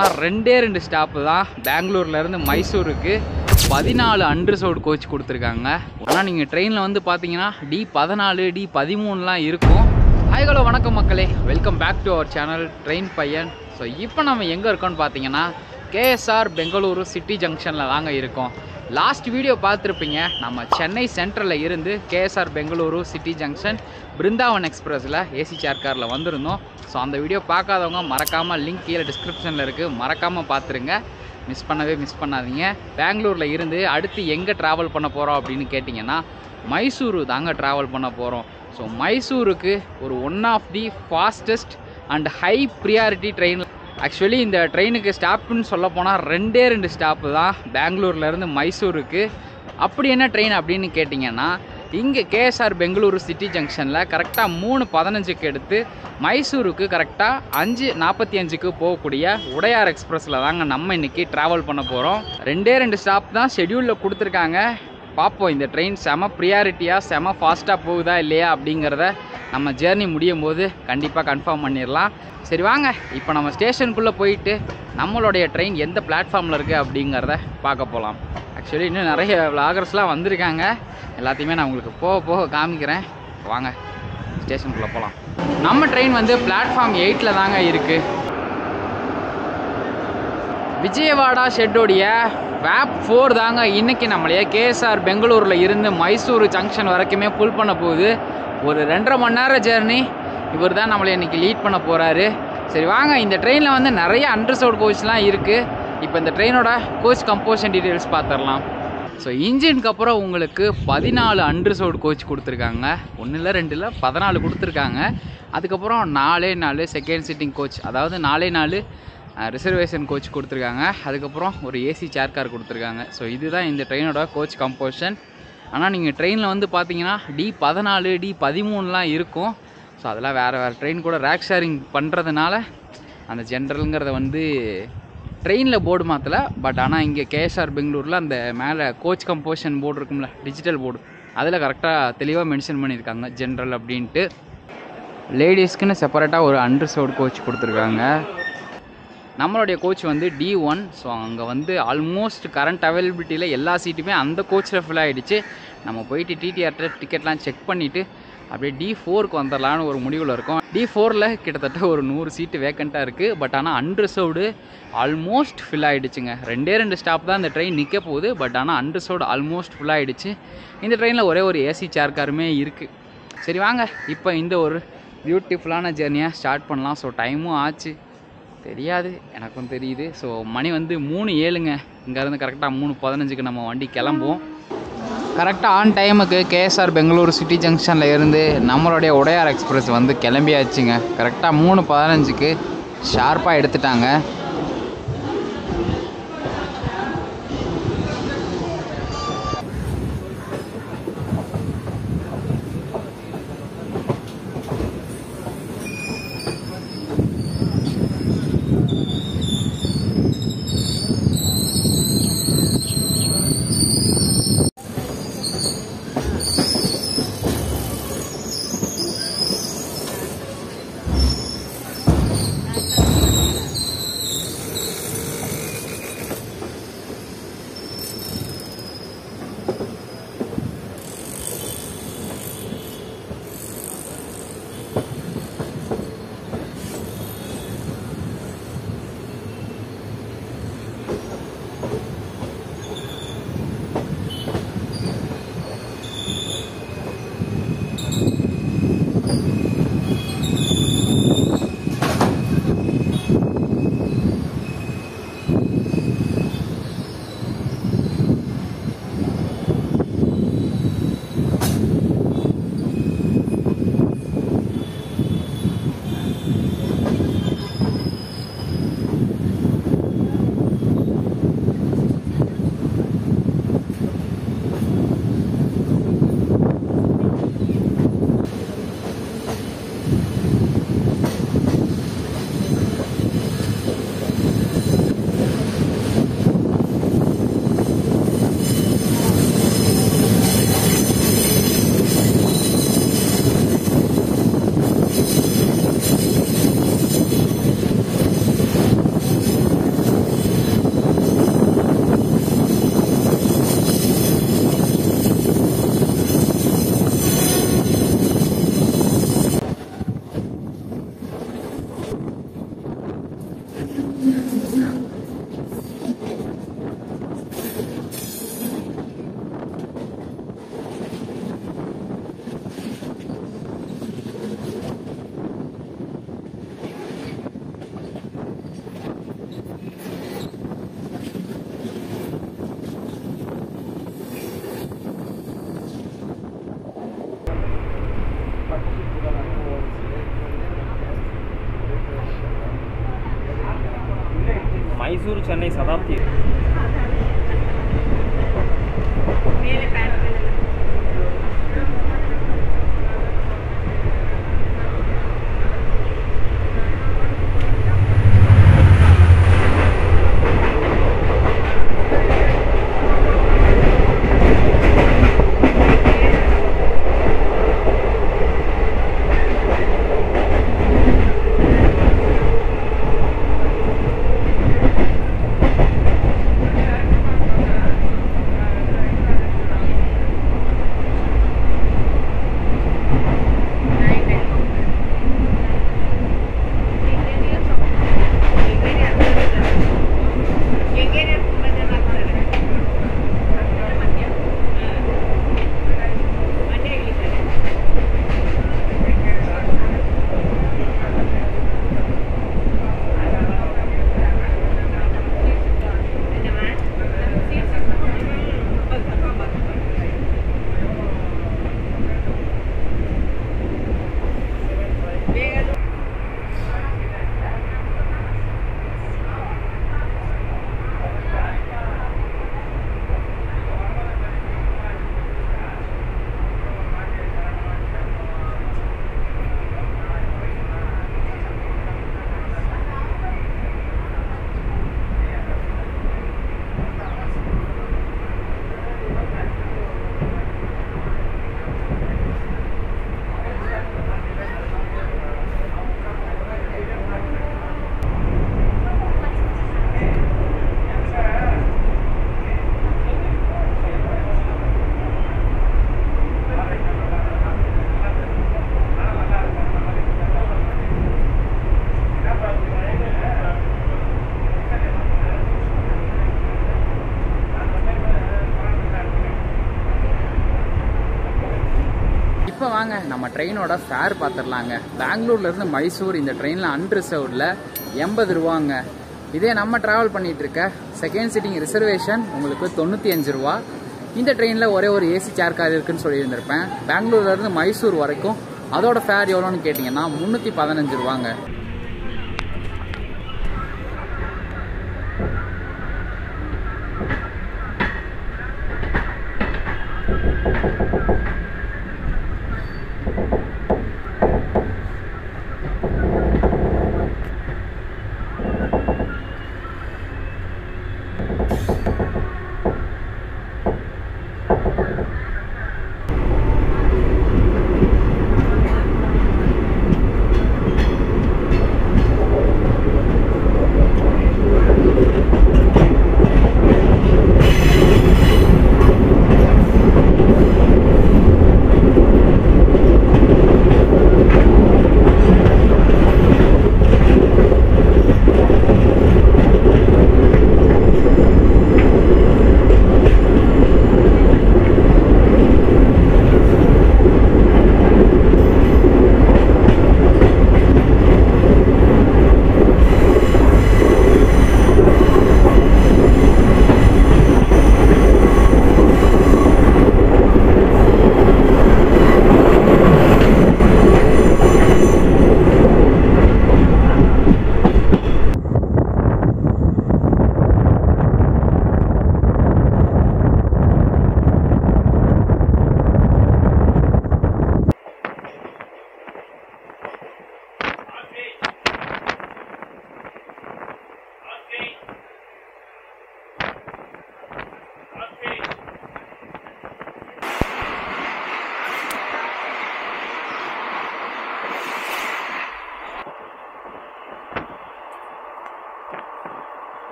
2 stop தான் பெங்களூர்லேருந்து மைசூருக்கு 14 unreserved coach கொடுத்துருக்காங்க. ஆனால் நீங்கள் ட்ரெயினில் வந்து பார்த்தீங்கன்னா D14 D13லாம் இருக்கும். ஹாய் ஹலோ வணக்கம் மக்களே, welcome back to our channel train பையன். ஸோ இப்போ நம்ம எங்கே இருக்கோம்னு பார்த்தீங்கன்னா KSR பெங்களூரு சிட்டி ஜங்ஷனில் தாங்க இருக்கோம். லாஸ்ட் வீடியோ பார்த்துருப்பீங்க, நம்ம சென்னை சென்ட்ரலில் இருந்து KSR Bengaluru city junction Brindavan எக்ஸ்பிரஸில் ஏசி சேர் காரில் வந்திருந்தோம். ஸோ அந்த வீடியோ பார்க்காதவங்க மறக்காமல் லிங்க் கீழே டிஸ்கிரிப்ஷனில் இருக்குது, மறக்காமல் பார்த்துருங்க, மிஸ் பண்ணாதீங்க. பெங்களூரில் இருந்து அடுத்து எங்கே ட்ராவல் பண்ண போகிறோம் அப்படின்னு கேட்டிங்கன்னா மைசூரு தாங்க ட்ராவல் பண்ண போகிறோம். ஸோ மைசூருக்கு ஒரு one of the fastest and high priority train. Actually இந்த ட்ரெயினுக்கு ஸ்டாப்புன்னு சொல்ல போனால் 2 ஸ்டாப்பு தான் பெங்களூர்லேருந்து மைசூருக்கு. அப்படி என்ன ட்ரெயின் அப்படின்னு கேட்டிங்கன்னா இங்கே KSR பெங்களூரு சிட்டி ஜங்ஷனில் கரெக்டாக 3:15க்கு எடுத்து மைசூருக்கு கரெக்டாக 5:45க்கு போகக்கூடிய உடையார் எக்ஸ்பிரஸில் தாங்க நம்ம இன்றைக்கி ட்ராவல் பண்ண போகிறோம். 2 ஸ்டாப் தான் ஷெட்யூலில் கொடுத்துருக்காங்க. பார்ப்போம் இந்த ட்ரெயின் செம ப்ரியாரிட்டியாக செம ஃபாஸ்ட்டாக போகுதா இல்லையா அப்படிங்கிறத நம்ம ஜேர்னி முடியும் போது கண்டிப்பாக கன்ஃபார்ம் பண்ணிடலாம். சரி வாங்க, இப்போ நம்ம ஸ்டேஷனுக்குள்ளே போயிட்டு நம்மளுடைய ட்ரெயின் எந்த பிளாட்ஃபார்மில் இருக்குது அப்படிங்கிறத பார்க்க போகலாம். ஆக்சுவலி இன்னும் நிறைய விளாகர்ஸ்லாம் வந்திருக்காங்க, எல்லாத்தையுமே நான் உங்களுக்கு போக காமிக்கிறேன். வாங்க ஸ்டேஷனுக்குள்ளே போகலாம். நம்ம ட்ரெயின் வந்து பிளாட்ஃபார்ம் 8ல் தாங்க இருக்குது. விஜயவாடா ஷெட்டோடைய வேப் 4 தாங்க இன்றைக்கி நம்மளையே KSR பெங்களூரில் இருந்து மைசூரு ஜங்ஷன் வரைக்குமே புல் பண்ண போகுது. ஒரு 2.5 மணி நேரம் ஜேர்னி இவர் தான் நம்மளை இன்றைக்கி லீட் பண்ண போகிறாரு. சரி வாங்க, இந்த ட்ரெயினில் வந்து நிறைய அன்ரிசர்வ்டு கோச்லாம் இருக்குது. இப்போ இந்த ட்ரெயினோட கோச் கம்போசிஷன் டீட்டெயில்ஸ் பார்த்துடலாம். ஸோ இன்ஜினுக்கு அப்புறம் உங்களுக்கு 14 அன்ரிசர்வ்டு கோச் கொடுத்துருக்காங்க. 1 இல்லை 2 இல்லை 14 கொடுத்துருக்காங்க. அதுக்கப்புறம் 4 செகண்ட் சிட்டிங் கோச், அதாவது 4 ரிசர்வேஷன் கோச் கொடுத்துருக்காங்க. அதுக்கப்புறம் ஒரு ஏசி சேர் கார் கொடுத்துருக்காங்க. ஸோ இதுதான் இந்த ட்ரெயினோட கோச் கம்போசிஷன். ஆனால் நீங்கள் ட்ரெயினில் வந்து பார்த்தீங்கன்னா D14 D13லாம் இருக்கும். ஸோ அதெல்லாம் வேறு ட்ரெயின் கூட ரேக் ஷேரிங் பண்ணுறதுனால அந்த ஜென்ரலுங்கிறத வந்து ட்ரெயினில் போர்டு மாற்றலை. பட் ஆனால் இங்கே KSR பெங்களூரில் அந்த மேலே கோச் கம்போசிஷன் போர்டு இருக்கும்ல, டிஜிட்டல் போர்டு, அதில் கரெக்டாக தெளிவாக மென்ஷன் பண்ணியிருக்காங்க ஜென்ரல் அப்படின்ட்டு. லேடிஸ்க்குன்னு செப்பரேட்டாக ஒரு அன்ரிசர்வ்டு கோச் கொடுத்துருக்காங்க. நம்மளுடைய கோச் வந்து D1. ஸோ அங்கே வந்து ஆல்மோஸ்ட் கரண்ட் அவைலபிலிட்டியில் எல்லா சீட்டுமே அந்த கோச்சில் ஃபில் ஆகிடுச்சு. நம்ம போயிட்டு டிடிஆர்ட்ட டிக்கெட்லாம் செக் பண்ணிவிட்டு அப்படியே D4க்கு வந்துடலான்னு ஒரு முடிவில் இருக்கும். D4ல் கிட்டத்தட்ட ஒரு 100 சீட்டு வேக்கண்ட்டாக இருக்குது. பட் ஆனால் அன்ரிசர்வ்டு ஆல்மோஸ்ட் ஃபில் ஆகிடுச்சுங்க. 2 ஸ்டாப் தான் இந்த ட்ரெயின் நிற்க போகுது. பட் ஆனால் அன்ரிசர்வ்டு ஆல்மோஸ்ட் ஃபுல் ஆகிடுச்சு. இந்த ட்ரெயினில் ஒரே ஒரு ஏசி சேர் காருமே இருக்குது. சரி வாங்க, இப்போ இந்த ஒரு பியூட்டிஃபுல்லான ஜேர்னியாக ஸ்டார்ட் பண்ணலாம். ஸோ டைமும் ஆச்சு, தெரியாது எனக்கும் தெரியுது. ஸோ மணி வந்து 3:07ங்க. இங்கேருந்து கரெக்டாக 3:15க்கு நம்ம வண்டி கிளம்புவோம். கரெக்டாக ஆன் டைமுக்கு KSR பெங்களூரு சிட்டி ஜங்ஷனில் இருந்து நம்மளுடைய உடையார் எக்ஸ்பிரஸ் வந்து கிளம்பியாச்சுங்க. கரெக்டாக 3:15க்கு ஷார்ப்பாக எடுத்துட்டாங்க. மைசூர் சென்னை சதாப்தி இப்போ வாங்க நம்ம ட்ரெயினோட ஃபேர் பார்த்துடலாங்க. பெங்களூர்லேருந்து மைசூர் இந்த ட்ரெயினில் அன்ரிசர்வ்டில் 80 ரூபாங்க. இதே நம்ம ட்ராவல் பண்ணிகிட்டு இருக்க செகண்ட் சிட்டிங் ரிசர்வேஷன் உங்களுக்கு 95 ரூபா. இந்த ட்ரெயினில் ஒரே ஒரு ஏசி சேர் கார் இருக்குன்னு சொல்லியிருந்திருப்பேன். பெங்களூர்லேருந்து மைசூர் வரைக்கும் அதோட ஃபேர் எவ்வளோன்னு கேட்டிங்கன்னா 315 ரூபாங்க.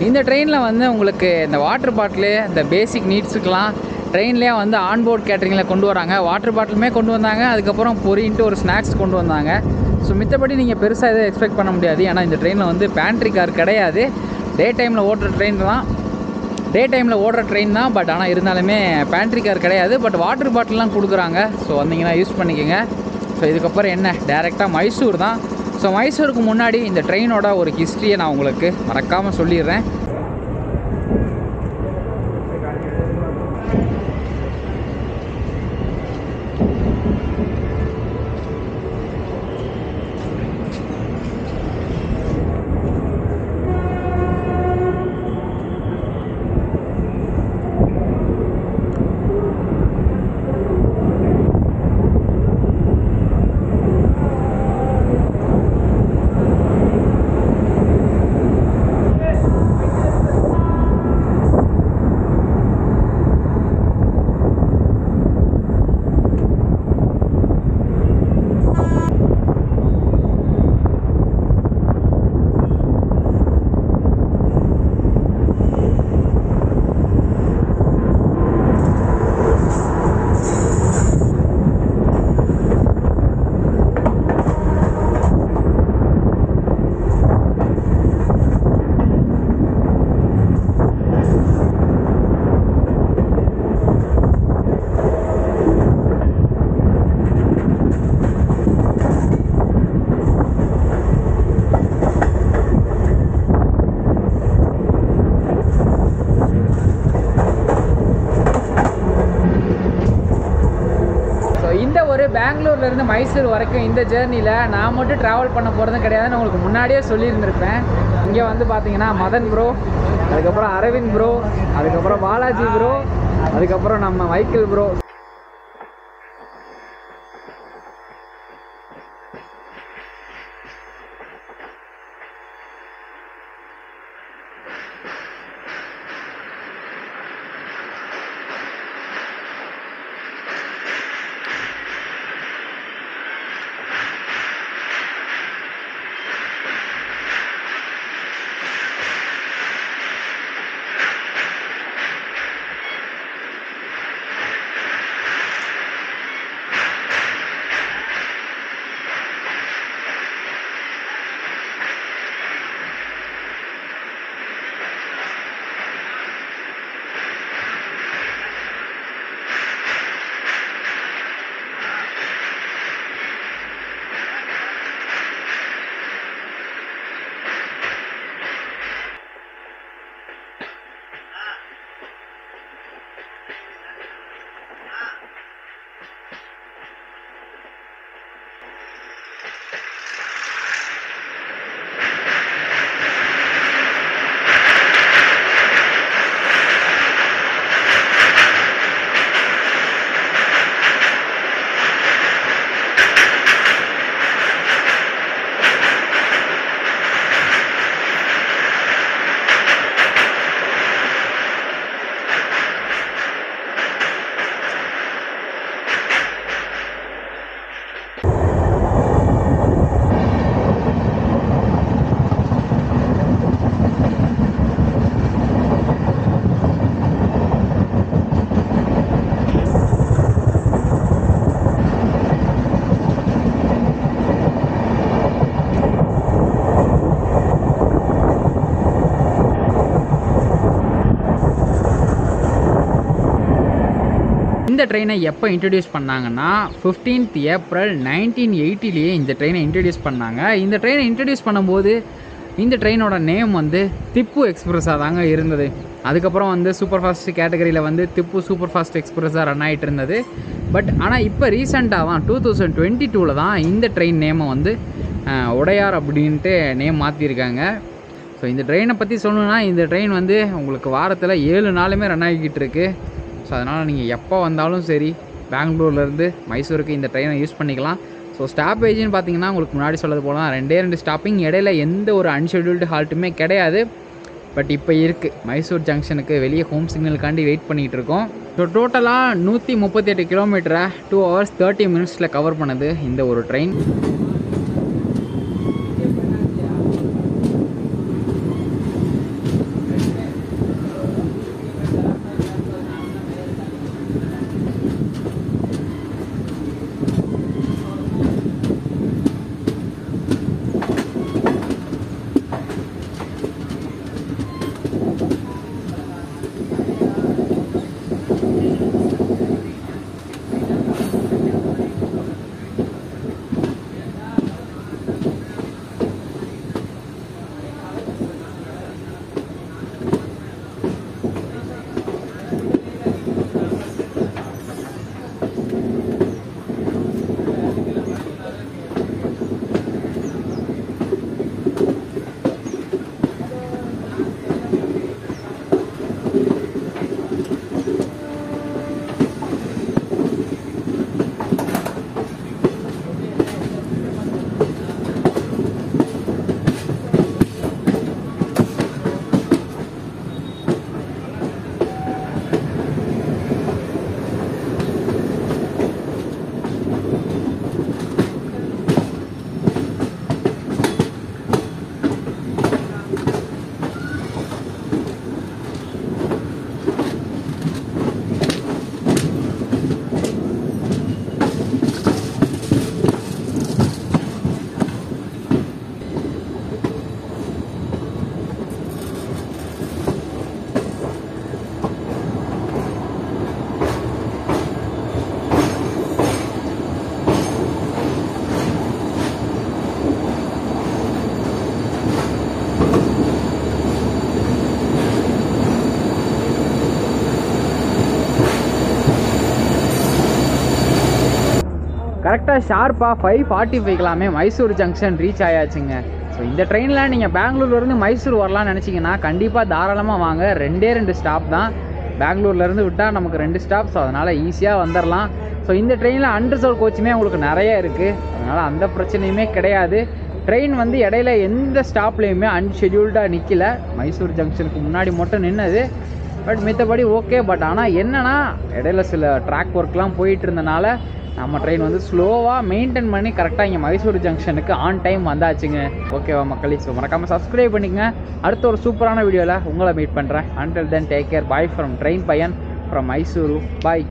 இந்த ட்ரெயினில் வந்து உங்களுக்கு இந்த வாட்டர் பாட்டிலு இந்த பேசிக் நீட்ஸுக்கெலாம் ட்ரெயின்லேயே வந்து ஆன்போர்ட் கேட்டரிங்கில் கொண்டு வராங்க. வாட்டர் பாட்டிலுமே கொண்டு வந்தாங்க. அதுக்கப்புறம் பொரின்ட்டு ஒரு ஸ்நாக்ஸ் கொண்டு வந்தாங்க. ஸோ மித்தபடி நீங்கள் பெருசாக எதுவும் எக்ஸ்பெக்ட் பண்ண முடியாது. ஏன்னா இந்த ட்ரெயினில் வந்து பேண்ட்ரி கார் கிடையாது. டே டைமில் ஓடுற ட்ரெயின் தான். பட் ஆனால் இருந்தாலுமே பேண்ட்ரி கார் கிடையாது. பட் வாட்டர் பாட்டில்லாம் கொடுக்குறாங்க. ஸோ வந்தீங்கன்னா யூஸ் பண்ணிக்கோங்க. ஸோ இதுக்கப்புறம் என்ன, டேரெக்டாக மைசூர் தான். ஸோ மைசூருக்கு முன்னாடி இந்த ட்ரெயினோட ஒரு ஹிஸ்ட்ரியை நான் உங்களுக்கு மறக்காமல் சொல்லிடுறேன். பெங்களூர்லேருந்து மைசூர் வரைக்கும் இந்த ஜேர்னியில் நான் மட்டும் ட்ராவல் பண்ண போகிறதும் கிடையாதுன்னு உங்களுக்கு முன்னாடியே சொல்லியிருந்திருப்பேன். இங்கே வந்து பார்த்தீங்கன்னா மதன் ப்ரோ, அதுக்கப்புறம் அரவிந்த் ப்ரோ, அதுக்கப்புறம் பாலாஜி ப்ரோ, அதுக்கப்புறம் நம்ம மைக்கேல் ப்ரோ. இந்த ட்ரெயினை எப்போ இன்ட்ரடியூஸ் பண்ணாங்கன்னா 15th April 1980 இந்த ட்ரெயினை இன்ட்ரடியூஸ் பண்ணாங்க. இந்த ட்ரெயினை இன்ட்ரடியூஸ் பண்ணும்போது இந்த ட்ரெயினோட நேம் வந்து திப்பு எக்ஸ்பிரஸாக தாங்க இருந்தது. அதுக்கப்புறம் வந்து சூப்பர் ஃபாஸ்ட் கேட்டகரியில் வந்து திப்பு சூப்பர் ஃபாஸ்ட் எக்ஸ்பிரஸாக ரன் ஆகிட்டு இருந்தது. பட் ஆனால் இப்போ ரீசெண்டாக தான் 2022 தான் இந்த ட்ரெயின் நேமை வந்து உடையார் அப்படின்ட்டு நேம் மாற்றிருக்காங்க. ஸோ இந்த ட்ரெயினை பற்றி சொல்லணுன்னா இந்த ட்ரெயின் வந்து உங்களுக்கு வாரத்தில் 7 நாளுமே ரன் ஆகிக்கிட்டு இருக்குது. ஸோ அதனால் நீங்கள் எப்போ வந்தாலும் சரி பெங்களூர்லேருந்து மைசூருக்கு இந்த ட்ரெயினை யூஸ் பண்ணிக்கலாம். ஸோ ஸ்டாப்பேஜ்னு பார்த்தீங்கன்னா உங்களுக்கு முன்னாடி சொல்லது போல தான் 2 ஸ்டாப்பிங், இடையில எந்த ஒரு அன்ஷெட்யூல்டு ஹால்ட்டுமே கிடையாது. பட் இப்போ இருக்குது மைசூர் ஜங்ஷனுக்கு வெளியே ஹோம் சிக்னலுக்காண்டி வெயிட் பண்ணிகிட்டு இருக்கோம். ஸோ டோட்டலாக 138 கிலோமீட்டரை 2 hours 30 minutes கவர் பண்ணுது இந்த ஒரு ட்ரெயின். கரெக்டாக ஷார்ப்பாக 5:45 மைசூர் ஜங்ஷன் ரீச் ஆயாச்சுங்க. ஸோ இந்த ட்ரெயினில் நீங்கள் பெங்களூர்லேருந்து மைசூர் வரலாம்னு நினச்சிங்கன்னா கண்டிப்பாக தாராளமாக வாங்க. 2 ஸ்டாப் தான். பெங்களூர்லேருந்து விட்டால் நமக்கு 2 ஸ்டாப். ஸோ அதனால் ஈஸியாக வந்துடலாம். ஸோ இந்த ட்ரெயினில் அன்ரிசர்வ் கோச்சுமே உங்களுக்கு நிறைய இருக்குது. அதனால் அந்த பிரச்சனையுமே கிடையாது. ட்ரெயின் வந்து இடையில எந்த ஸ்டாப்லேயுமே அன்ஷெடியூல்டாக நிற்கல. மைசூர் ஜங்ஷனுக்கு முன்னாடி மட்டும் நின்னது. பட் மித்தபடி ஓகே. பட் ஆனால் என்னென்னா இடையில சில ட்ராக் ஒர்க்லாம் போயிட்டு இருந்தனால நம்ம ட்ரெயின் வந்து ஸ்லோவாக மெயின்டைன் பண்ணி கரெக்டாக இங்கே மைசூர் ஜங்ஷனுக்கு ஆன் டைம் வந்தாச்சுங்க. ஓகேவா மக்களே? ஸோ மறக்காமல் சப்ஸ்கிரைப் பண்ணிக்கங்க. அடுத்த ஒரு சூப்பரான வீடியோவில் உங்களை மீட் பண்ணுறேன். Until then take care. Bye from train பையன் ஃப்ரம் மைசூரு. பாய்.